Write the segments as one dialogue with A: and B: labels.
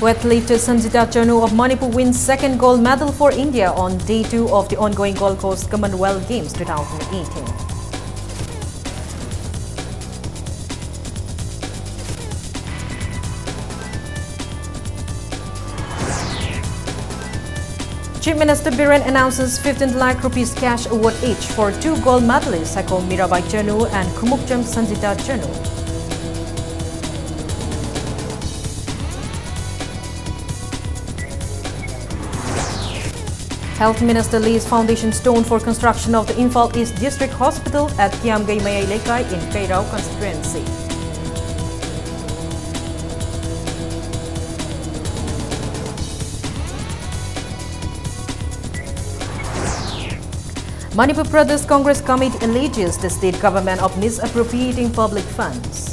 A: Weightlifter Sanjita Chanu of Manipur wins second gold medal for India on day 2 of the ongoing Gold Coast Commonwealth Games 2018. Chief Minister Biren announces 15 lakh rupees cash award each for 2 gold medalists Sako Mirabai Chanu and Kumukcham Sanjita Chanu. Health Minister lays foundation stone for construction of the Imphal East District Hospital at Kiamgai Mayay Lekai in Kairau constituency. Manipur Pradesh Congress Committee alleges the state government of misappropriating public funds.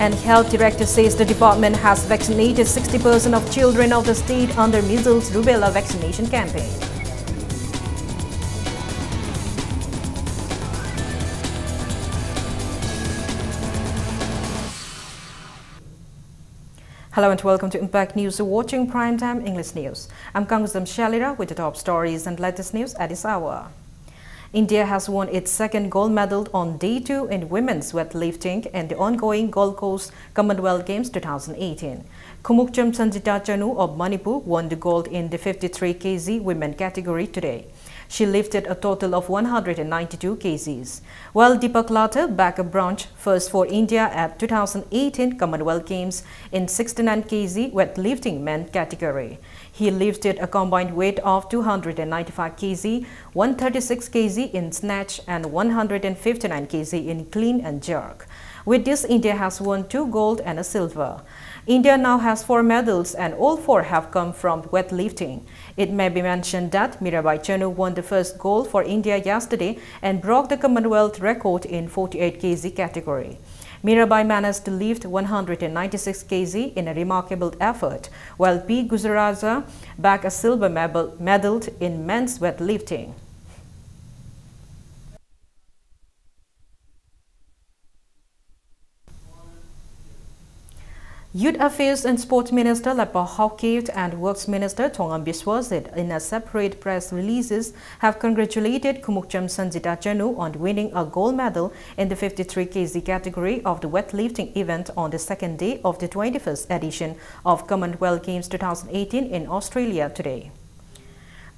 A: And Health Director says the department has vaccinated 60% of children of the state under measles rubella vaccination campaign. Hello and welcome to Impact News. You're watching Primetime English News. I'm Kanguzam Shalira with the top stories and latest news at this hour. India has won its second gold medal on day 2 in women's weightlifting in the ongoing Gold Coast Commonwealth Games 2018. Kumukcham Sanjita Chanu of Manipur won the gold in the 53 kg women category today. She lifted a total of 192 kgs, while Deepak Latta bagged a bronze first for India at 2018 Commonwealth Games in 69 kg weightlifting men category. He lifted a combined weight of 295 kg, 136 kg in snatch and 159 kg in clean and jerk. With this, India has won 2 gold and a silver. India now has 4 medals and all 4 have come from weightlifting. It may be mentioned that Mirabai Chanu won the first gold for India yesterday and broke the Commonwealth record in 48 kg category. Mirabai managed to lift 196 kg in a remarkable effort, while P. Gujaraja bagged a silver medal in men's weightlifting. Youth Affairs and Sports Minister Latpa Hawkett and Works Minister Thongam Biswasit in a separate press releases have congratulated Kumukcham Sanjita Chanu on winning a gold medal in the 53 kg category of the weightlifting event on the second day of the 21st edition of Commonwealth Games 2018 in Australia today.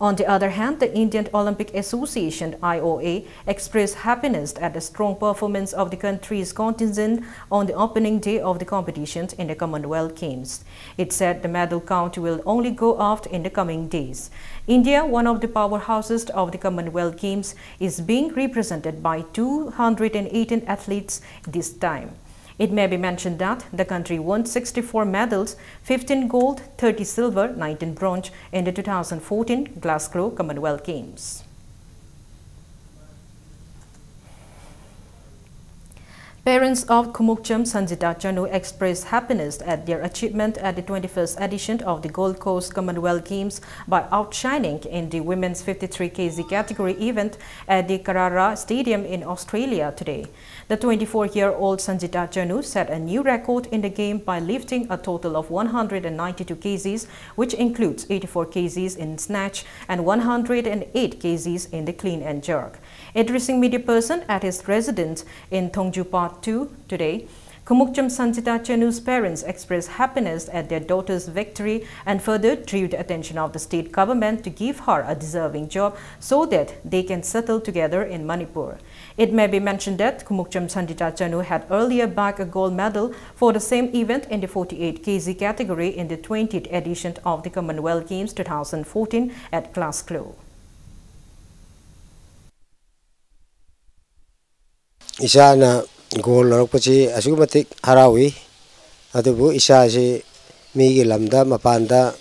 A: On the other hand, the Indian Olympic Association (IOA) expressed happiness at the strong performance of the country's contingent on the opening day of the competitions in the Commonwealth Games. It said the medal count will only go up in the coming days. India, one of the powerhouses of the Commonwealth Games, is being represented by 218 athletes this time. It may be mentioned that the country won 64 medals, 15 gold, 30 silver, 19 bronze in the 2014 Glasgow Commonwealth Games. Parents of Kumukcham Sanjita Chanu expressed happiness at their achievement at the 21st edition of the Gold Coast Commonwealth Games by outshining in the women's 53 kg category event at the Carrara Stadium in Australia today. The 24-year-old Sanjita Chanu set a new record in the game by lifting a total of 192 kgs, which includes 84 kgs in snatch and 108 kgs in the clean and jerk. Addressing media person at his residence in Thongju Part 2 today, Kumukcham Sanjita Chanu's parents expressed happiness at their daughter's victory and further drew the attention of the state government to give her a deserving job so that they can settle together in Manipur. It may be mentioned that Kumukcham Sanjita Chanu had earlier bagged a gold medal for the same event in the 48 kg category in the 20th edition of the Commonwealth Games 2014 at Glasgow.
B: Isana goal lokpachi asumatik harawi adubu isa si migi lamda mapanda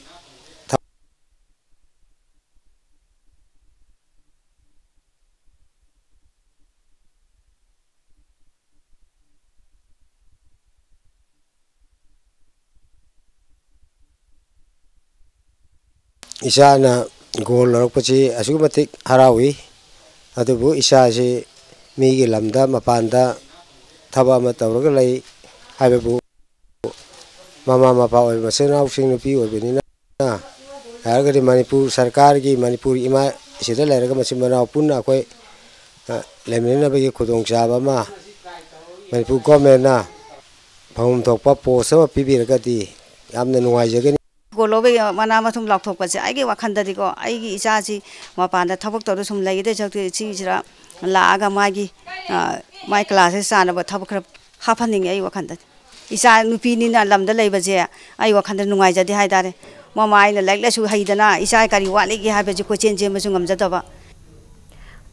B: isana goal larakpachi asumatik harawi adubu isaji migi lamda mapanda thaba ma tawraga lay haibabu mama mapa oi masena using nupi oi benina haragadi Manipur sarkar gi Manipur ima sida layraga masimana punna koi lemena bagi khudong chaba ma Manipur government na phawum thokpa post ma pibiraga di yamna nuai jagani
C: Golobe mana matum lak thok pase ai ge wakhanda di ko ai gi isa ji mapanda thabak toru sum lai de chakti chi jira la aga magi my classes sana ba thabak hapaning ai wakhanda isa nupi ni na lamda lai baje ai wakhanda nungai jadi hai dare mama ai na like la su haidana isa kari wali gi ha baje ko chen chen masung am jada ba.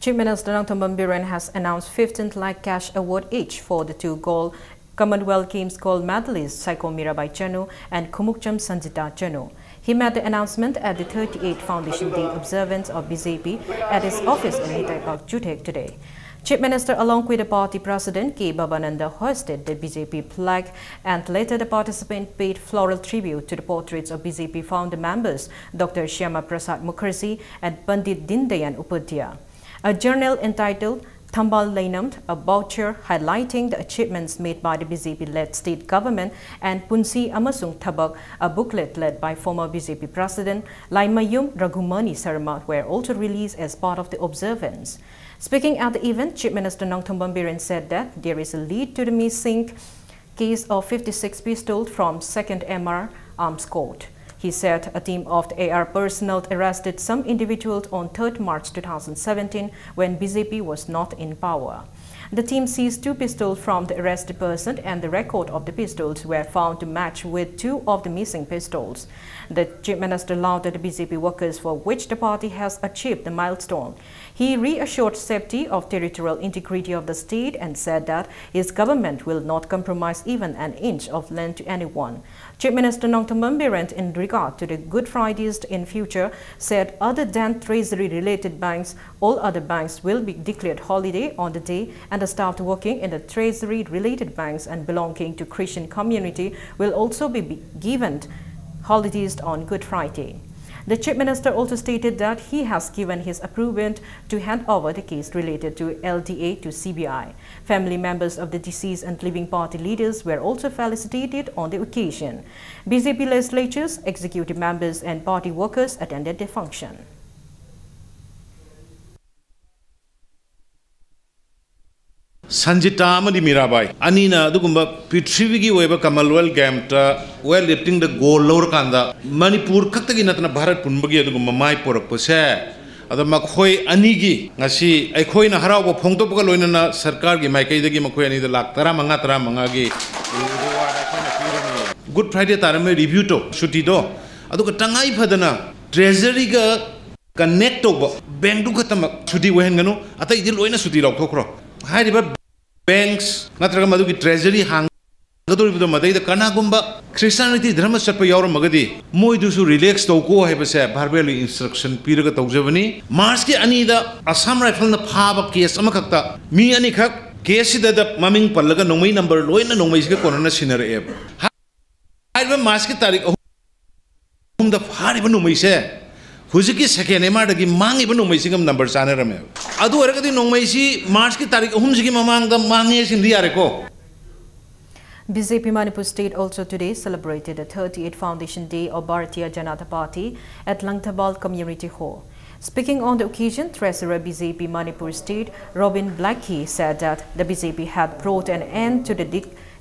A: Chief Minister Nongthombam Biren has announced 15 lakh cash award each for the 2 gold Commonwealth Games gold medalists Saiko Mirabai Chanu and Kumukcham Sanjita Chanu. He made the announcement at the 38th Foundation Day observance of BJP at his office in Hitai Park, Jutek today. Chief Minister along with the party president K. Babananda hoisted the BJP flag and later the participant paid floral tribute to the portraits of BJP founder members Dr. Shyama Prasad Mukherjee and Pandit Dindayan Upadhyaya. A journal entitled Thambal Lainamt, a voucher highlighting the achievements made by the BJP-led state government, and Punsi Amasung Thabak, a booklet led by former BJP President Laimayum Raghumani Sarma, were also released as part of the observance. Speaking at the event, Chief Minister Nongthombam Biren said that there is a lead to the missing case of 56 pistols from 2nd MR Arms Court. He said a team of the AR personnel arrested some individuals on 3rd March 2017 when BJP was not in power. The team seized 2 pistols from the arrested person and the record of the pistols were found to match with 2 of the missing pistols. The Chief Minister lauded the BJP workers for which the party has achieved the milestone. He reassured safety of territorial integrity of the state and said that his government will not compromise even an inch of land to anyone. Chief Minister Nongthombam Biren, in regard to the Good Fridays in future, said other than Treasury-related banks, all other banks will be declared holiday on the day, and the staff working in the Treasury-related banks and belonging to Christian community will also be given holidays on Good Friday. The Chief Minister also stated that he has given his approval to hand over the case related to LDA to CBI. Family members of the deceased and living party leaders were also felicitated on the occasion. BJP legislatures, executive members and party workers attended the function.
D: Sanjita amadi Mirabai anina adugumba Prithivigi oiba Commonwealth Game ta well lifting the gold lower kanda Manipur kaktagi natana Bharat punbagi adugumba mai porakpa se ada makhoi anigi ngasi aikhoi na haraw ba phongtopka loinana sarkar gi maikai dagi makhoi ani da lak tara manga gi Good Friday tarame review to shuti do aduga tangai phadana treasury ga connect to bank du khatama shuti wehen ganu ata idil loina shuti rok thokro haiba banks natraga madugi treasury hang gadoribido madai da kana gumba Christianity dharma satpa yaur magadi moi dusu relax to ko haiba se barbeli instruction piraga tawjabani March ki ani da Assam rifle na phaba case amakakta mi ani khak case da maming pallaga nomai number loina nomai se korona sinare eb haiba March ki tarik hum da phari ba nomai se Huziki second emaragi mangi ba nomai singam number chana rame adu aragadi nomai si March ki tarik humsigi mamang da mangi sindi are ko
A: BJP Manipur State also today celebrated the 38th Foundation Day of Bharatiya Janata Party at Langtabal Community Hall. Speaking on the occasion, Treasurer BJP Manipur State Robin Blackie said that the BJP had brought an end to the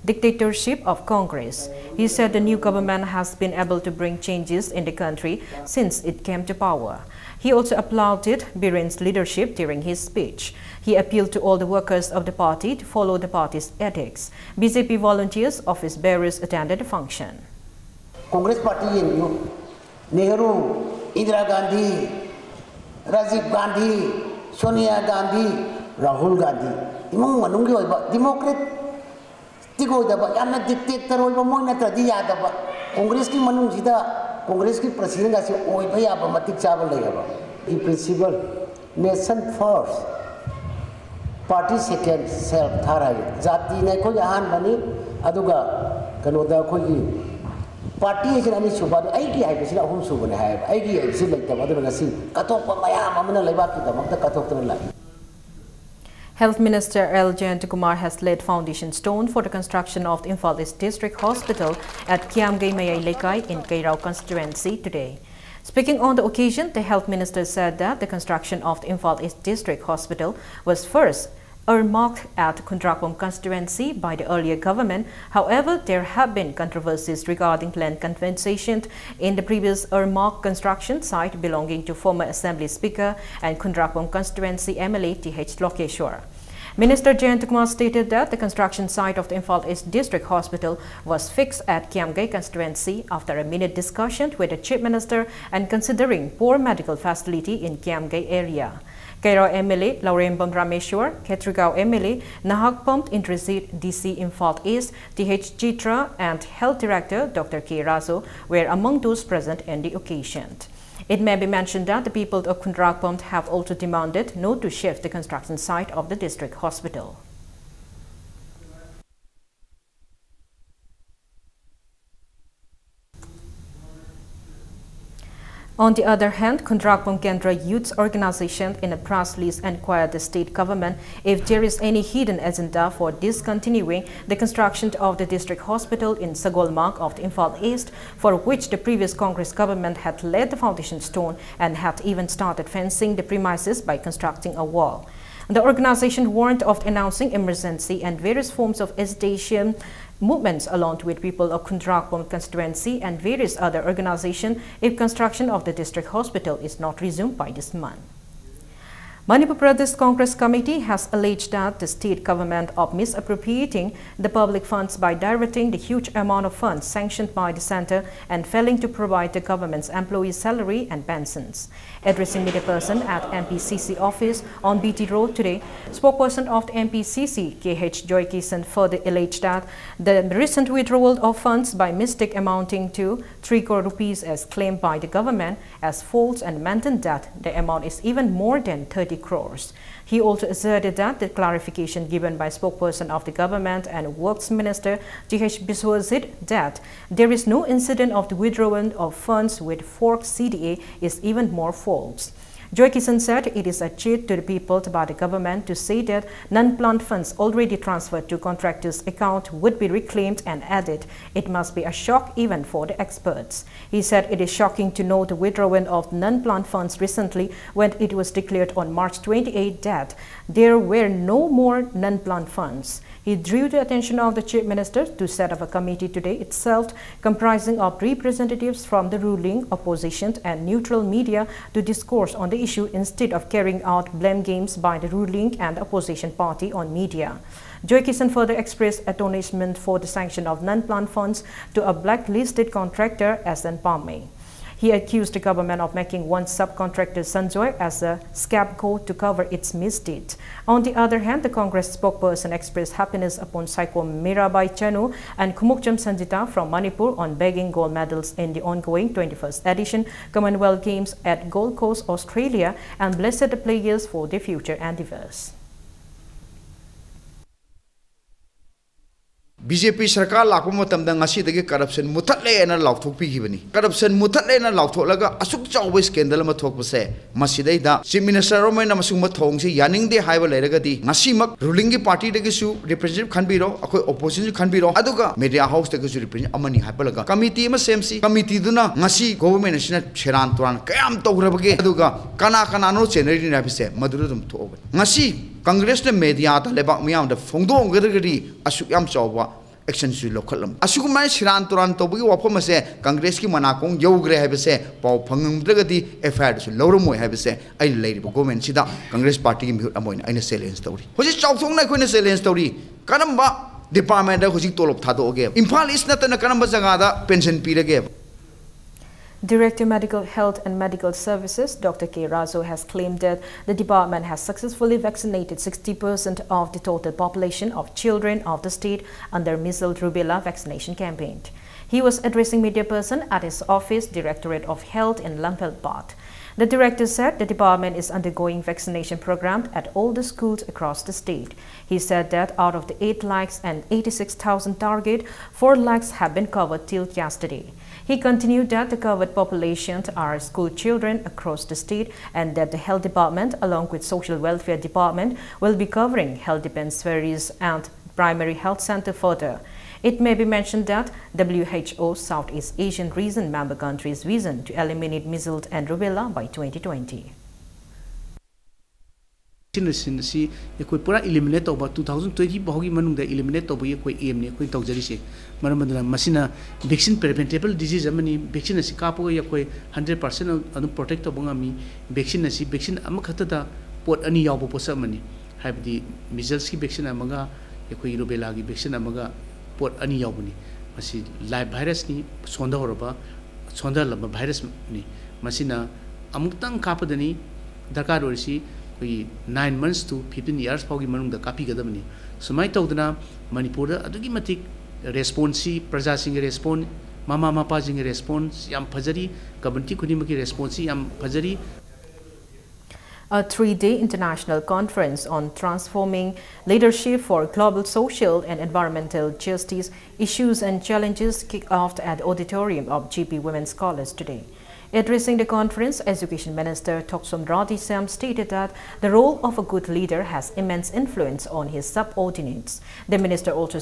A: dictatorship of Congress. He said the new government has been able to bring changes in the country since it came to power. He also applauded Biren's leadership during his speech. He appealed to all the workers of the party to follow the party's ethics. BJP volunteers, office bearers attended the function.
E: Congress party in Nehru, Indira Gandhi, Rajiv Gandhi, Sonia Gandhi, Rahul Gandhi. Imong manunggi oiba Democrat tigo daba yamna dictator oiba moina tradiya daba Congress ki manung sida Congress ki president asi oiba yaba matik chaba legaba. The principle nation first, party second, self third. Jati ne ko yahan bani aduga kanoda ko gi party is any suba, Aiki, I was not home soon. I have Aiki, I see like the mother and see, cut off my arm, and the cut off the line.
A: Health Minister L. Jayantakumar has laid foundation stone for the construction of the Imphal East District Hospital at Kiamgay Mayay Lekai in Kairao constituency today. Speaking on the occasion, the Health Minister said that the construction of the Imphal East District Hospital was first earmarked at Kundrakpom constituency by the earlier government. However, there have been controversies regarding land compensation in the previous earmarked construction site belonging to former Assembly Speaker and Kundrakpom constituency MLA T.H. Lokeshwar. Minister Jayantakumar stated that the construction site of the Imphal East District Hospital was fixed at Kiamgay constituency after a minute discussion with the Chief Minister and considering poor medical facility in Kiamgay area. Kairao MLA Laurembam Rameshwar, Ketrigao MLA Nahakpam Indrajit DC Imphal East, T.H. Chitra and Health Director Dr. K. Razo were among those present in the occasion. It may be mentioned that the people of Kundrakpom have also demanded not to shift the construction site of the district hospital. On the other hand, Kundrakpom Kendra Youth Organization in a press release inquired the state government if there is any hidden agenda for discontinuing the construction of the district hospital in Sagolmarg of the Imphal East, for which the previous Congress government had laid the foundation stone and had even started fencing the premises by constructing a wall. The organization warned of announcing emergency and various forms of agitation movements along with people of Kundrakpom constituency and various other organizations if construction of the district hospital is not resumed by this month. Manipur Pradesh Congress Committee has alleged that the state government of misappropriating the public funds by diverting the huge amount of funds sanctioned by the center and failing to provide the government's employees' salary and pensions. Addressing media person at MPCC office on BT Road today, spokesperson of the MPCC, K.H. Joy Kisan, further alleged that the recent withdrawal of funds by mistake amounting to 3 crore rupees as claimed by the government as false and maintained that the amount is even more than 30 crores. He also asserted that the clarification given by spokesperson of the government and Works Minister T.H. Biswajit that there is no incident of the withdrawal of funds with forked CDA is even more false. Joy Kisan said it is a cheat to the people by the government to say that non-plant funds already transferred to contractors' account would be reclaimed and added. It must be a shock even for the experts. He said it is shocking to know the withdrawal of non-plant funds recently when it was declared on March 28 that there were no more non-plant funds. He drew the attention of the Chief Minister to set up a committee today itself comprising of representatives from the ruling, opposition and neutral media to discourse on the issue instead of carrying out blame games by the ruling and opposition party on media. Joy Kisan further expressed astonishment for the sanction of non-plant funds to a blacklisted contractor SN Palme. He accused the government of making one subcontractor Sanjoy as a scapegoat to cover its misdeeds. On the other hand, the Congress spokesperson expressed happiness upon Psycho Mirabai Chanu and Kumukcham Sanjita from Manipur on bagging gold medals in the ongoing 21st edition Commonwealth Games at Gold Coast, Australia, and blessed the players for their future endeavors.
F: BJP सरकार लाखों मतमदा ngasi dagi corruption muthatle na lauthok pi gibani corruption muthatle na lauthok laga asuk chawbe scandal ma thok pase masidai da chief minister romai na masung ma thong se yaning de haiba leraga di ngasi mak ruling gi party dagi su representative khanbiro akoi opposition khanbiro aduga media house dagi su representative amani haiba laga committee ma semsi committee duna ngasi government sina cheran turan kayam tograbage aduga kana kana no cheneri na bise maduru dum thob ngasi Congress ne media ta lebak miyam da phongdong gari asuk yam chawba action su lokhalam asugumai siran turan tobugi wafom se Congress ki manakong yogre habese pau phangum dragadi FIR su loromoi habese ai leiribo government sida Congress party ki mihut amoina aina challenge story hoji chawthong na khoina challenge story kanamba department da hoji tolop thadoge Imphal East na tana kanamba jaga da pension pirage.
A: Director Medical Health and Medical Services, Dr. K. Razo, has claimed that the department has successfully vaccinated 60% of the total population of children of the state under measles rubella vaccination campaign. He was addressing media person at his office, Directorate of Health in Lampelpat. The director said the department is undergoing vaccination program at all the schools across the state. He said that out of the 8 lakhs and 86,000 target, 4 lakhs have been covered till yesterday. He continued that the covered population are school children across the state and that the Health Department, along with Social Welfare Department, will be covering health dispensaries and primary health center further. It may be mentioned that WHO Southeast Asian region member countries' vision to eliminate measles and rubella by 2020.
G: Since pura eliminate over 2020 bahogi manungda eliminate over koi aim ne koi tawjari maramandana masina vaccine preventable disease amani vaccine asi kapo ya koi 100% anu protect to bangami vaccine asi vaccine amakhata da pot ani yaw posa mani habdi measles ki vaccine amaga ya koi rubella ki vaccine amaga pot ani yaw bani masi live virus ni sonda horaba sonda lamba virus ni masina amutang kapadani darkar orisi 9 months to 15 years pagi manung da kapi gadamani sumai tawdana manipur adugi matik response praja sing response mama mapa sing response yam phajari community khunimaki response yam phajari.
A: A 3-day international conference on transforming leadership for global social and environmental justice issues and challenges kicked off at the auditorium of GP Women's College today. Addressing the conference, Education Minister Toksom Radisam stated that the role of a good leader has immense influence on his subordinates. The minister also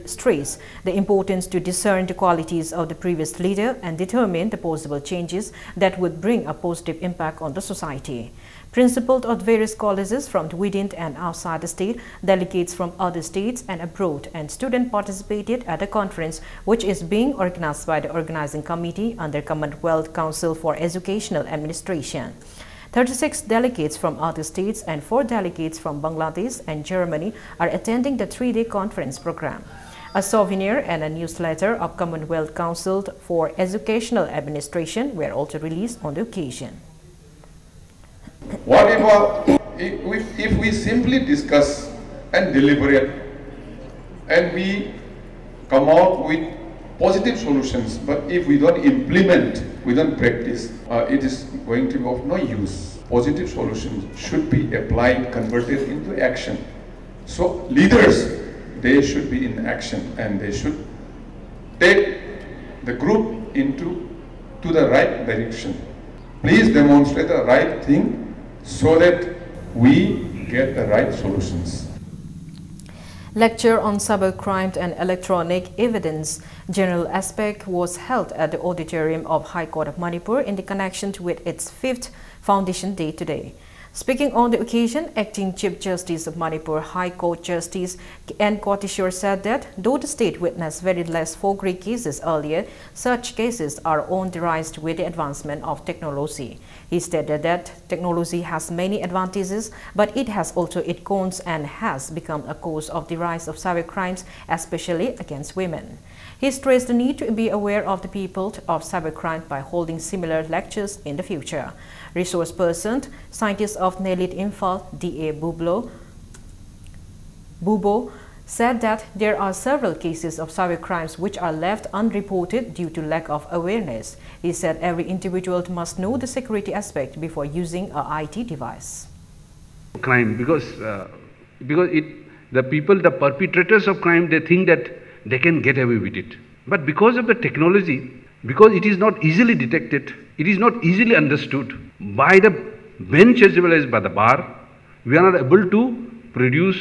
A: stressed the importance to discern the qualities of the previous leader and determine the possible changes that would bring a positive impact on the society. Principals of various colleges from within and outside the state, delegates from other states and abroad, and students participated at the conference, which is being organized by the organizing committee under Commonwealth Council for Educational Administration. 36 delegates from other states and 4 delegates from Bangladesh and Germany are attending the 3-day conference program. A souvenir and a newsletter of Commonwealth Council for Educational Administration were also released on the occasion.
H: Whatever, if we simply discuss and deliberate and we come out with positive solutions, but if we don't implement, we don't practice, it is going to be of no use. Positive solutions should be applied, converted into action. So leaders, they should be in action and they should take the group into the right direction. Please demonstrate the right thing so that we get the right solutions.
A: Lecture on cybercrime and electronic evidence general aspect was held at the auditorium of High Court of Manipur in the connection with its 5th Foundation Day today. Speaking on the occasion, Acting Chief Justice of Manipur High Court Justice N. Kotishore said that though the state witnessed very less forgery cases earlier, such cases are on the rise with the advancement of technology. He stated that technology has many advantages, but it has also its cons and has become a cause of the rise of cybercrimes, especially against women. He stressed the need to be aware of the people of cybercrime by holding similar lectures in the future. Resource person, scientist of NELIT Imphal, D.A. Bubo, said that there are several cases of cybercrimes which are left unreported due to lack of awareness. He said every individual must know the security aspect before using a IT device.
I: Crime, because the people, the perpetrators of crime, they think that they can get away with it. But because of the technology, because it is not easily detected, it is not easily understood by the bench as well as by the bar, we are not able to produce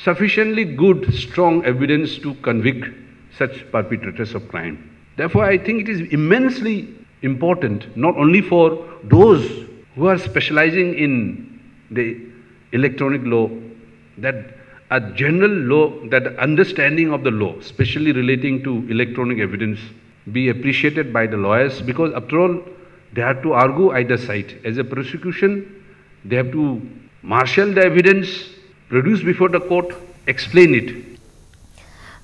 I: sufficiently good, strong evidence to convict such perpetrators of crime. Therefore, I think it is immensely important, not only for those who are specializing in the electronic law, that a general law, that understanding of the law, especially relating to electronic evidence, be appreciated by the lawyers, because after all, they have to argue either side. As a prosecution, they have to marshal the evidence, produce before the court, explain it.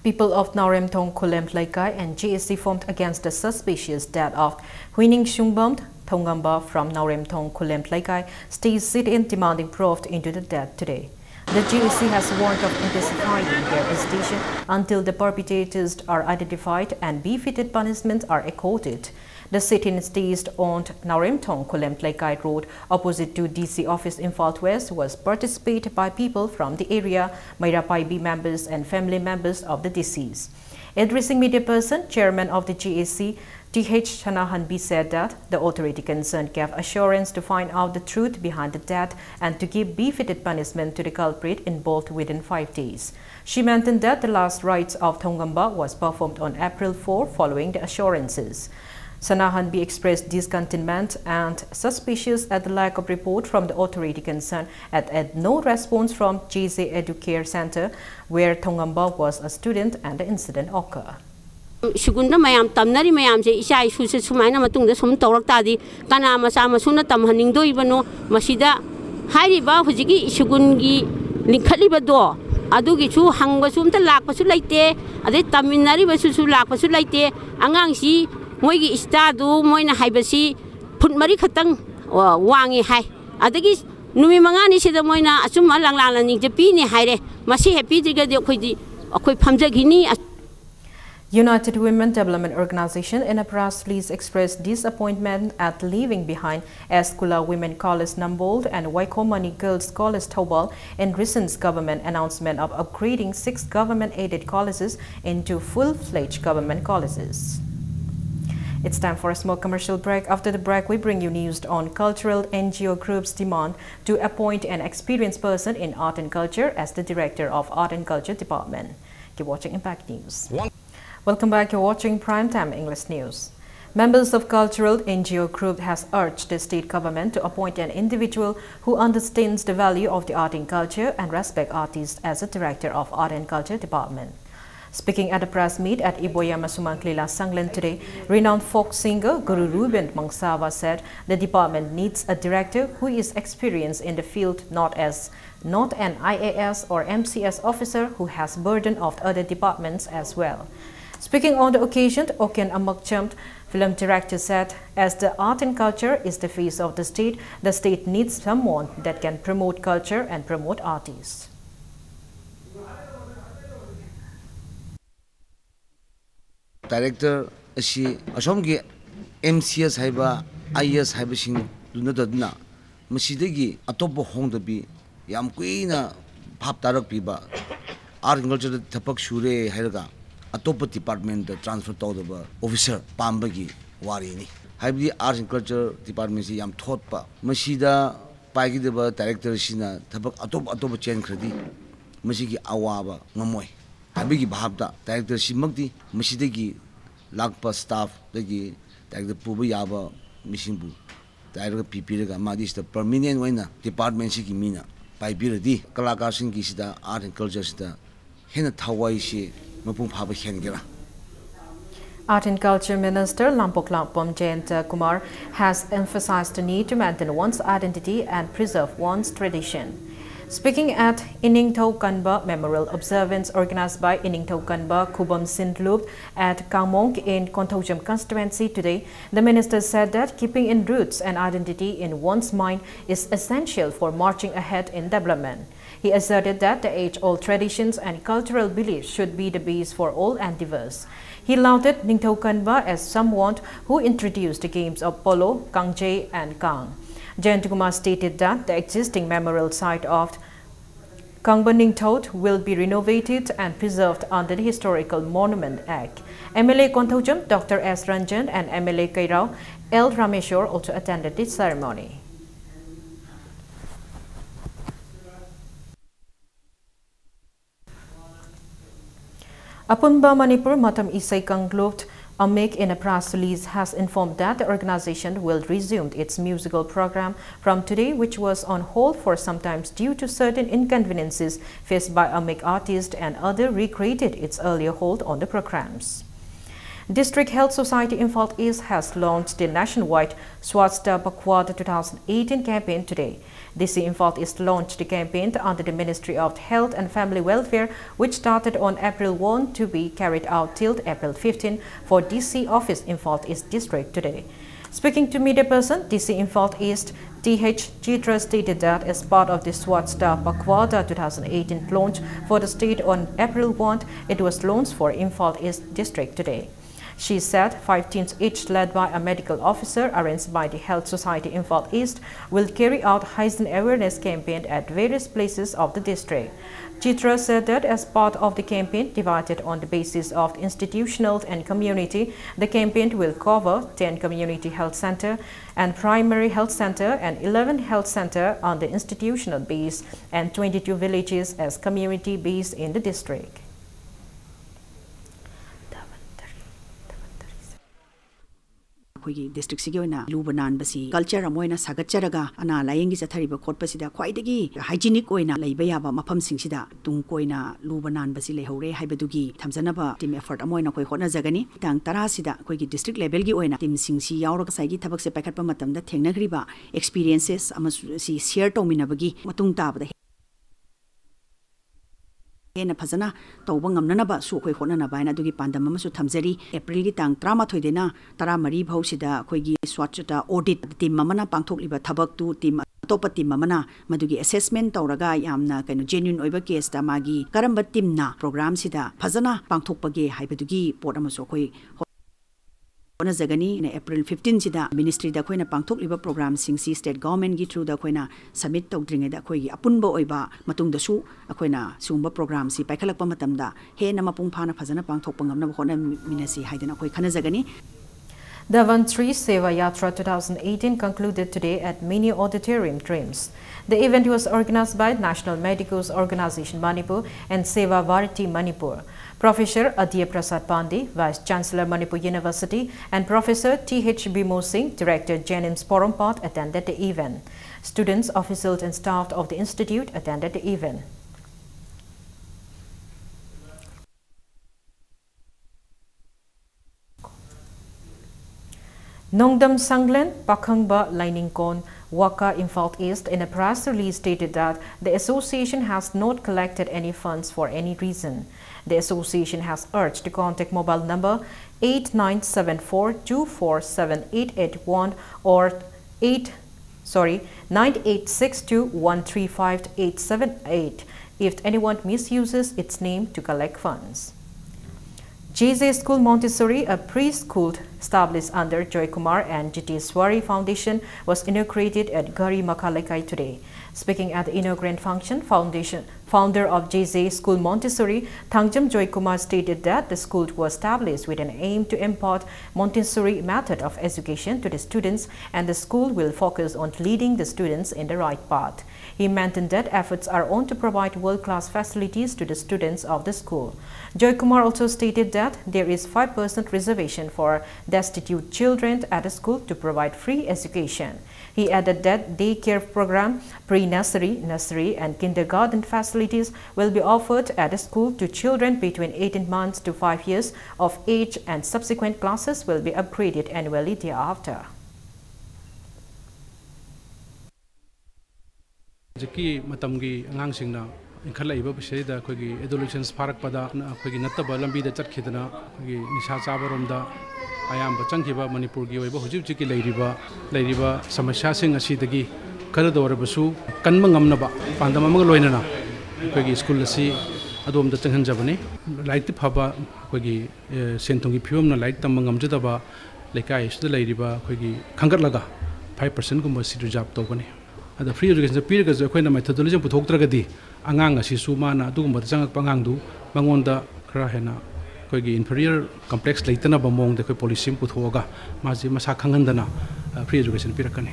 A: People of Naurem Thong Khulem Laikai and JSC formed against the suspicious death of Huining Shungbam Thongamba from Naurem Thong Khulem Laikai staged sit-in demanding proof into the death today. The GSC has warned of intensifying their agitation until the perpetrators are identified and befitted punishments are accorded. The sit-in staged on Naurem Thong Khulem Laikai Road opposite to DC office in Imphal West was participated by people from the area, Mairapai members and family members of the deceased. Addressing media person, chairman of the GSC, T.H. Shanahanbi said that the authority concerned gave assurance to find out the truth behind the death and to give befitting punishment to the culprit involved within 5 days. She maintained that the last rites of Thongamba was performed on April 4 following the assurances. Shanahanbi expressed discontentment and suspicious at the lack of report from the authority concerned and no response from JZ Educare Center, where Thongamba was a student and the incident occurred.
J: Shugunda mayam tamnari mayam se isha isu se sumaina matungda sum tawrak tadi kana masa masuna tamhaning do ibano masida hairiba hujigi shugungi linkhatliba do adugi chu hangba sumta lakpasu laite ade taminari basu su lakpasu laite angangsi moigi istadu moina haibasi phutmari khatang wangi hai adagi numi mangani sida moina asum langlang ning je pi ni haire masi happy diga de khoi phamjagini.
A: United Women Development Organization in a press release expressed disappointment at leaving behind Eskula Women College Nambold and Waikomani Girls College Tobal in recent government announcement of upgrading 6 government-aided colleges into full-fledged government colleges. It's time for a small commercial break. After the break, we bring you news on cultural NGO groups' demand to appoint an experienced person in art and culture as the director of Art and Culture Department. Keep watching Impact News. Welcome back. You're watching Primetime English News. Members of cultural NGO group has urged the state government to appoint an individual who understands the value of the art and culture and respect artists as a director of Art and Culture Department. Speaking at a press meet at Iboyama Sumanklila Sanglen today, renowned folk singer Guru Ruben Mangsava said the department needs a director who is experienced in the field, not an IAS or MCS officer who has burden of other departments as well. Speaking on the occasion, Oken Amakchamt, film director, said, as the art and culture is the face of the state needs someone that can promote culture and promote artists.
K: Director ashi asomgi MCS haiba IAS haiba sing dunadadna masidagi atopo hongdabi yam kuina phap tarak piba art and culture thapak shure hairaga atopo department transfer tawdaba officer pambagi warini haibi art and culture department si yam thotpa masida paigidaba director sina thapak atopo chen khradi masigi awaba ngamoi habigi bhabda director simagdi masidagi lakpa staff dagi director pubu yaba misingbu director pipiraga madis the permanent waina department sigi mina paibiradi kalakar singi sida art and culture sida hena thawai si mapung phaba khengera.
A: Art and Culture Minister Lampok Lampom Jayanta Kumar has emphasized the need to maintain one's identity and preserve one's tradition. Speaking at Iningtho Kanba Memorial Observance organized by Iningtho Kanba Kubam Sintlup at Kamong in Konthojam constituency today, the minister said that keeping in roots and identity in one's mind is essential for marching ahead in development. He asserted that the age-old traditions and cultural beliefs should be the base for all endeavors. He lauded Ningtho Kanba as someone who introduced the games of polo, kangje and kang. Jayanta Kumar stated that the existing memorial site of Kangba Ningthot will be renovated and preserved under the Historical Monument Act. MLA Konthojam Dr. S. Ranjan and MLA Kairao L. Rameshwar also attended this ceremony. Apunba Manipur Matam Isai Kanglupt Amik in a press release has informed that the organization will resume its musical program from today, which was on hold for some time due to certain inconveniences faced by Amik artists, and other recreated its earlier hold on the programs. District Health Society Imphal East has launched the nationwide Swasthya Pakhwada 2018 campaign today. DC Imphal East launched the campaign under the Ministry of Health and Family Welfare, which started on April 1 to be carried out till April 15 for DC Office Imphal East District today. Speaking to media person, DC Imphal East, T.H. Chitra stated that as part of the Swasthya Pakhwada 2018 launch for the state on April 1, it was launched for Imphal East District today. She said 5 teams each led by a medical officer arranged by the Health Society Imphal East will carry out hygiene awareness campaign at various places of the district. Chitra said that as part of the campaign divided on the basis of institutional and community, the campaign will cover 10 community health center and primary health center and 11 health center on the institutional base and 22 villages as community base in the district.
L: District Sigona, Lubanan Basi, culture Amoina Sagacharaga, Ana, Layangi Zatariba Corpusida, quite a hygienic oina, Labayaba, Mapam Singsida, Tunkoina, Lubanan Basile Hore, Hybedugi, Tamzanaba, Team Effort Amoina Koina Zagani, Tang Tarasida, Kogi District Lebelgi oina, Team Singsi, Yaurok Sagi, Tabak Pacapamatam, the Tenagriba, experiences, Amasi, Sier Tominabagi, Matunta. Hena phazana tawbang amnanaba su khoi khonana baina dugi pandam amasu thamjari April gi tang 33 dena 13 bhau sida khoigi swachata audit team mamana pangthok liba thabak tu team topa team mamana madugi assessment tawraga yamna kaino genuine oiba case ta magi karamba team na program sida phazana pangthokpage haibadugi port amasu khoi Zagani in April 15 sida ministry da koina pangthok liba program singsi state government gi through da koina submit tawdringa da khoi apunba oiba matung da su akoina sumba program si paikhalakpa matamda he na mapung phana phajana pangthok pangam na khona minasi haidana koi khana Zagani.
A: The Vantri Seva Yatra 2018 concluded today at Mini Auditorium Dreams. The event was organized by National Medicals Organization Manipur and Seva Varati Manipur. Professor Adya Prasad Pandey, Vice Chancellor Manipur University, and Professor T.H. Bimo Singh, Director Jenims Porompat, attended the event. Students, officials and staff of the institute attended the event. Nongdam Sanglen, Pakhangba Lainingkon, Waka Imphal East in a press release stated that the association has not collected any funds for any reason. The association has urged to contact mobile number 8974247881 or 9862135878 if anyone misuses its name to collect funds. JZ School Montessori, a preschool established under Joy Kumar and Jiteswari Foundation, was inaugurated at Gari Makalekai today. Speaking at the inaugural function, founder of JZ School Montessori, Thangjam Joy Kumar stated that the school was established with an aim to impart Montessori method of education to the students, and the school will focus on leading the students in the right path. He maintained that efforts are on to provide world-class facilities to the students of the school. Joy Kumar also stated that there is 5% reservation for destitute children at the school to provide free education. He added that daycare program, pre-nursery, nursery and kindergarten facilities will be offered at the school to children between 18 months to 5 years of age, and subsequent classes will be upgraded annually thereafter.
M: Jiki matamgi ngangsingna inkhala iba biseda khogi adolescents farak pada khogi nataba lambi da chatkidana khogi nisha chabaromda ayam bachangkiba manipur gi oiba hujib jiki leiriba samasya sing asidagi karadorbasu kanma ngamnaba pandama mag loinana khogi school asi adom da changhanjabani like ti phaba khogi sentongi phiomna like tam ngamjadaba lekai sida leiriba khogi khangatlaga 5% gumba sidu job tobani ada free education period ga koina methodology puthoktragadi angang asi sumana adugumba changak pangangdu mangonda khara hena koigi inferior complex leitana bamong de koi policy puthoga maji masa khangandana free education pirakani.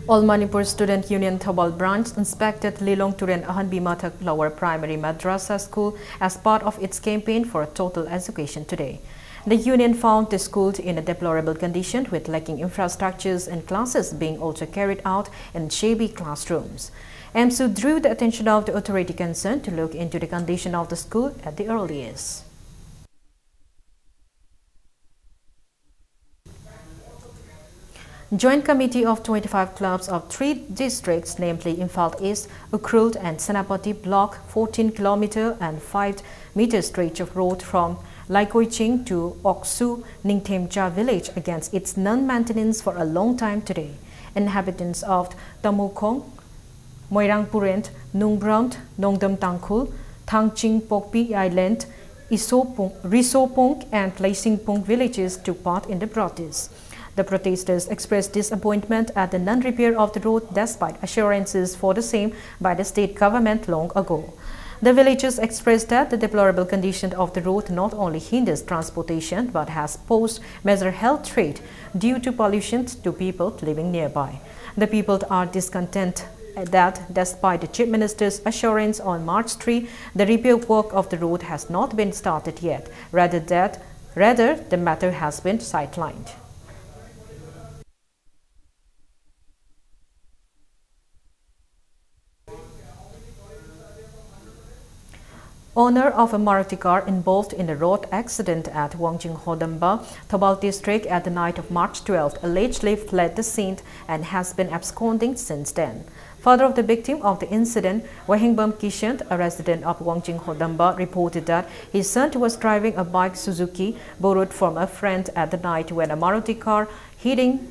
A: All Manipur Student Union Thobal branch inspected Lilong Turen Ahanbi Mathak Lower Primary Madrasa School as part of its campaign for total education today. The union found the school in a deplorable condition, with lacking infrastructures and classes being also carried out in shabby classrooms. MSU drew the attention of the authority concerned to look into the condition of the school at the earliest. Joint committee of 25 clubs of 3 districts, namely Imphal East, Ukrult and Senapati, block 14 km and 5 meter stretch of road from Laikoiching to Oksu Ningthemcha village against its non-maintenance for a long time today. Inhabitants of Tamukong, Moirang Purent, Nungbrant, Nongdam Tangkul, Thangching Pokpi Island, Risopong and Laisingpong villages took part in the protest. The protesters expressed disappointment at the non-repair of the road despite assurances for the same by the state government long ago. The villagers expressed that the deplorable condition of the road not only hinders transportation but has posed major health threat due to pollution to people living nearby. The people are discontent that despite the Chief Minister's assurance on March 3, the repair work of the road has not been started yet, rather the matter has been sidelined. Owner of a Maruti car involved in a road accident at Wongjing Hodamba, Thoubal district at the night of March 12th allegedly fled the scene and has been absconding since then. Father of the victim of the incident, Wahingbam Kishant, a resident of Wongjing Hodamba, reported that his son was driving a bike Suzuki borrowed from a friend at the night when a Maruti car heading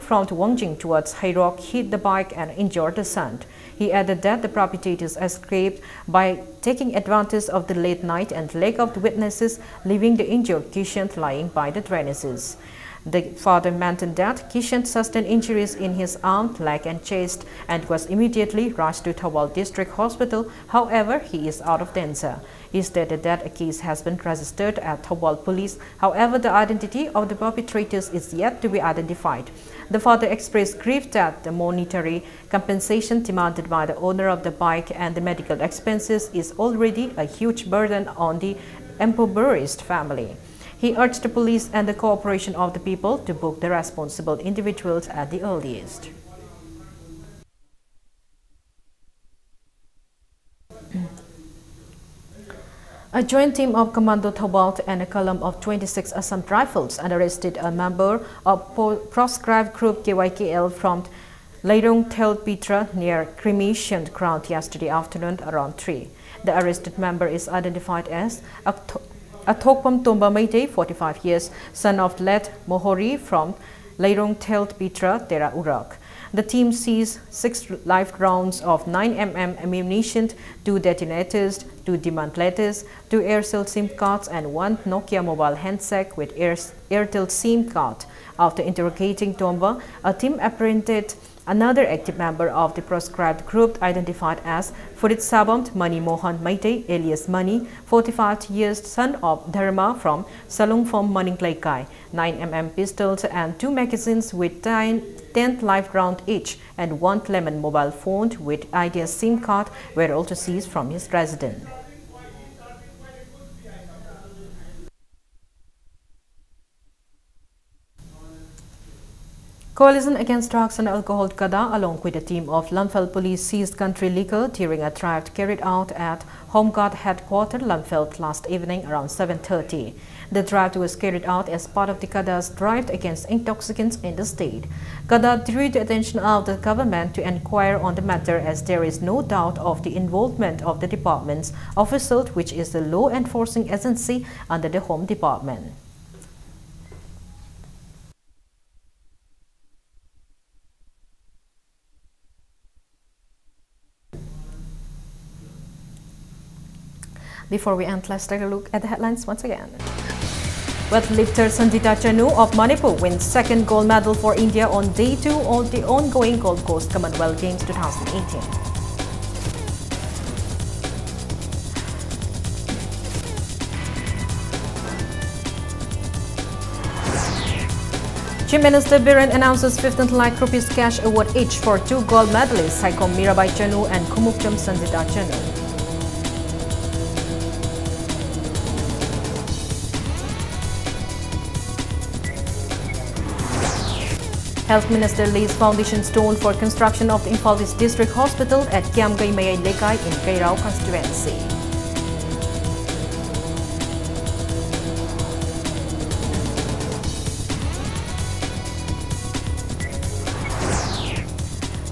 A: from Wongjing towards Hairok hit the bike and injured the son. He added that the perpetrators escaped by taking advantage of the late night and lack of witnesses, leaving the injured Kishant lying by the drainages. The father mentioned that Kishant sustained injuries in his arm, leg and chest and was immediately rushed to Thoubal District Hospital. However, he is out of danger. He stated that a case has been registered at Thoubal Police. However, the identity of the perpetrators is yet to be identified. The father expressed grief that the monetary compensation demanded by the owner of the bike and the medical expenses is already a huge burden on the impoverished family. He urged the police and the cooperation of the people to book the responsible individuals at the earliest. A joint team of Commando Thoubal and a column of 26 Assam Rifles arrested a member of proscribed group KYKL from Leirong Telpitra near cremation ground yesterday afternoon around 3. The arrested member is identified as Athokpam Tomba Meitei, 45 years, son of Let Mohori from Leirong Telpitra, Tera Urak. The team seized 6 live rounds of 9mm ammunition, 2 detonators, 2 demantelators, 2 Aircel SIM cards and 1 Nokia mobile handset with Airtel SIM card. After interrogating Tomba, a team apprehended another active member of the proscribed group identified as Furit Sabamt Mani Mohan Meitei alias Mani, 45 years, son of Dharma from Salungphom Maningklaikai, 9mm pistols and 2 magazines with 10 live round each and 1 Clement mobile phone with Idea SIM card were also seized from his residence. Coalition Against Drugs and Alcohol Kada, along with a team of Lamphel police, seized country liquor during a drive carried out at Home Guard headquarters Lamphel last evening around 7:30. The drive was carried out as part of the Kada's drive against intoxicants in the state. Kada drew the attention of the government to inquire on the matter as there is no doubt of the involvement of the department's officials, which is the law enforcing agency under the Home Department. Before we end, let's take a look at the headlines once again. Weightlifter Sanjita Chanu of Manipur wins second gold medal for India on day 2 of the ongoing Gold Coast Commonwealth Games 2018. Chief Minister Biren announces 15 lakh rupees cash award each for 2 gold medalists, Saikom Mirabai Chanu and Kumukcham Sanjita Chanu. Health Minister lays foundation stone for construction of the Imphal District Hospital at Kiamgai Mayai Lekai in Kairao constituency.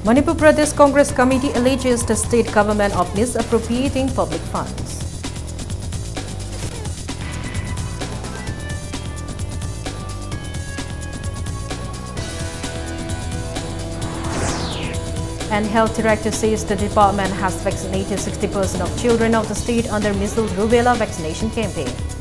A: Manipur Pradesh Congress Committee alleges the state government of misappropriating public funds. And Health Director says the department has vaccinated 60% of children of the state under measles rubella vaccination campaign.